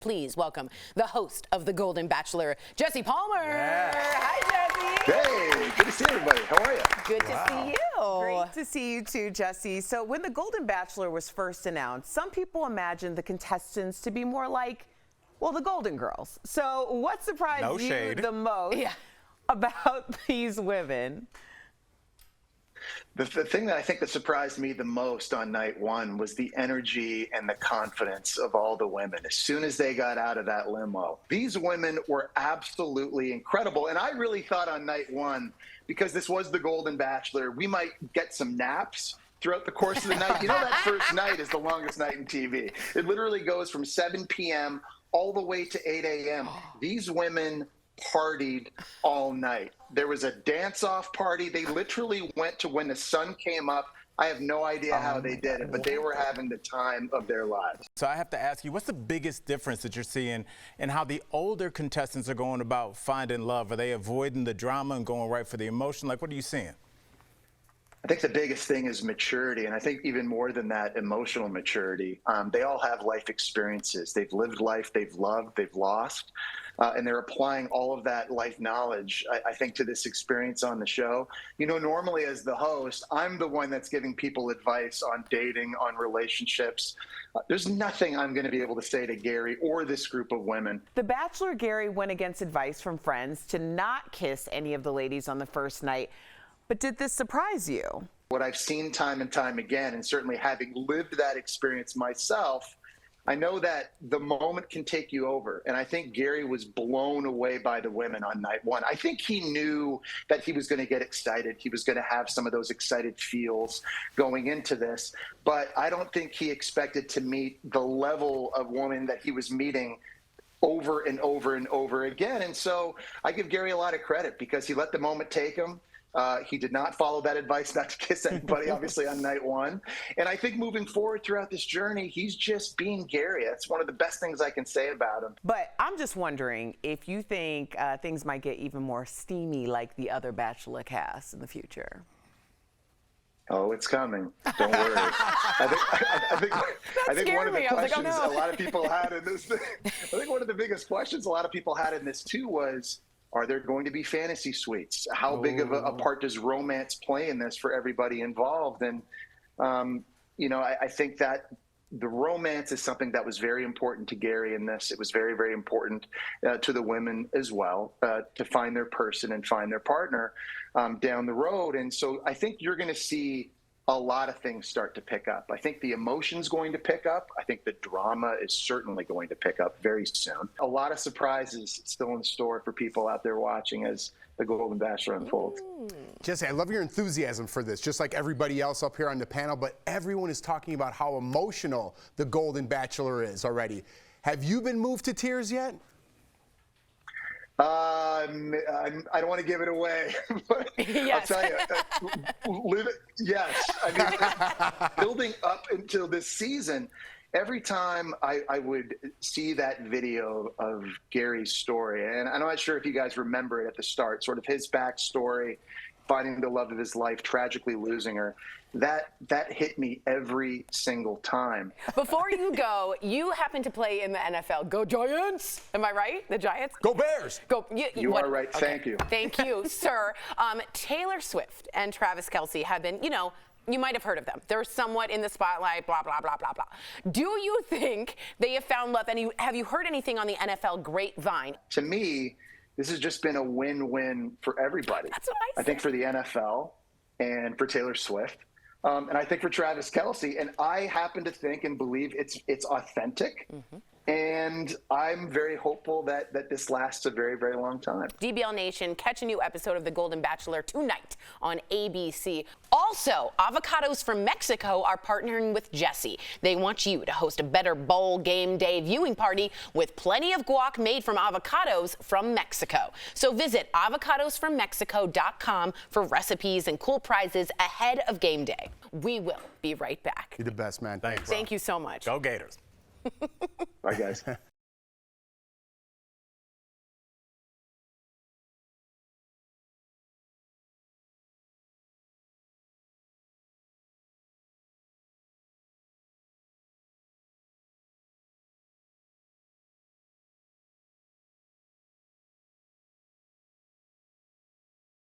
Please welcome the host of The Golden Bachelor, Jesse Palmer. Yeah. Hi, Jesse. Hey, good to see everybody. How are you? Good to see you. Great to see you too, Jesse. So when The Golden Bachelor was first announced, some people imagined the contestants to be more like, well, the Golden Girls. So what surprised you the most about these women? The thing that I think that surprised me the most on night one was the energy and the confidence of all the women. As soon as they got out of that limo, these women were absolutely incredible. And I really thought on night one, because this was the Golden Bachelor, we might get some naps throughout the course of the night. You know, that first night is the longest night in TV. It literally goes from 7 p.m. all the way to 8 a.m. These women partied all night. There was a dance-off party. They literally went to when the sun came up. I have no idea how they did it, but they were having the time of their lives. So I have to ask you, what's the biggest difference that you're seeing in how the older contestants are going about finding love? Are they avoiding the drama and going right for the emotion? Like, what are you seeing? I think the biggest thing is maturity, and I think even more than that, emotional maturity. They all have life experiences. They've lived life, they've loved, they've lost, and they're applying all of that life knowledge, I think, to this experience on the show. You know, normally as the host, I'm the one that's giving people advice on dating, on relationships. There's nothing I'm going to be able to say to Gary or this group of women. The Bachelor Gary went against advice from friends to not kiss any of the ladies on the first night. But did this surprise you? What I've seen time and time again, and certainly having lived that experience myself, I know that the moment can take you over. And I think Gary was blown away by the women on night one. I think he knew that he was going to get excited. He was going to have some of those excited feels going into this. But I don't think he expected to meet the level of woman that he was meeting over and over and over again. And so I give Gary a lot of credit because he let the moment take him. He did not follow that advice not to kiss anybody, obviously, on night one. And I think moving forward throughout this journey, he's just being Gary. That's one of the best things I can say about him. But I'm just wondering if you think things might get even more steamy like the other Bachelor cast in the future. Oh, it's coming. Don't worry. I think one of the questions a lot of people had in this, I think one of the biggest questions a lot of people had in this too was, are there going to be fantasy suites? How big of a part does romance play in this for everybody involved? And, you know, I think that the romance is something that was very important to Gary in this. It was very, very important to the women as well, to find their person and find their partner down the road. And so I think you're going to see a lot of things start to pick up. I think the emotion's going to pick up. I think the drama is certainly going to pick up very soon. A lot of surprises still in store for people out there watching as the Golden Bachelor unfolds. Jesse, I love your enthusiasm for this, just like everybody else up here on the panel, but everyone is talking about how emotional the Golden Bachelor is already. Have you been moved to tears yet? I don't want to give it away, but Yes. I'll tell you, yes. I mean, building up until this season, every time I would see that video of Gary's story, and I'm not sure if you guys remember it at the start, sort of his backstory, finding the love of his life, tragically losing her, that hit me every single time. Before you go, you happen to play in the NFL. Go Giants! Am I right? The Giants? Go Bears! Go. You are right. Okay. Thank you. Thank you, sir. Taylor Swift and Travis Kelce have been, you know, you might have heard of them. They're somewhat in the spotlight, blah, blah, blah, blah, blah. Do you think they have found love? And have you heard anything on the NFL grapevine? To me, this has just been a win-win for everybody. That's what I said. I think for the NFL and for Taylor Swift. And I think for Travis Kelce, and I happen to think and believe it's authentic. And I'm very hopeful that this lasts a very, very long time. DBL Nation, catch a new episode of The Golden Bachelor tonight on ABC. Also, Avocados from Mexico are partnering with Jesse. They want you to host a better bowl game day viewing party with plenty of guac made from avocados from Mexico. So visit avocadosfrommexico.com for recipes and cool prizes ahead of game day. We will be right back. You're the best, man. Thanks, bro. Thank you so much. Go Gators. Bye, guys.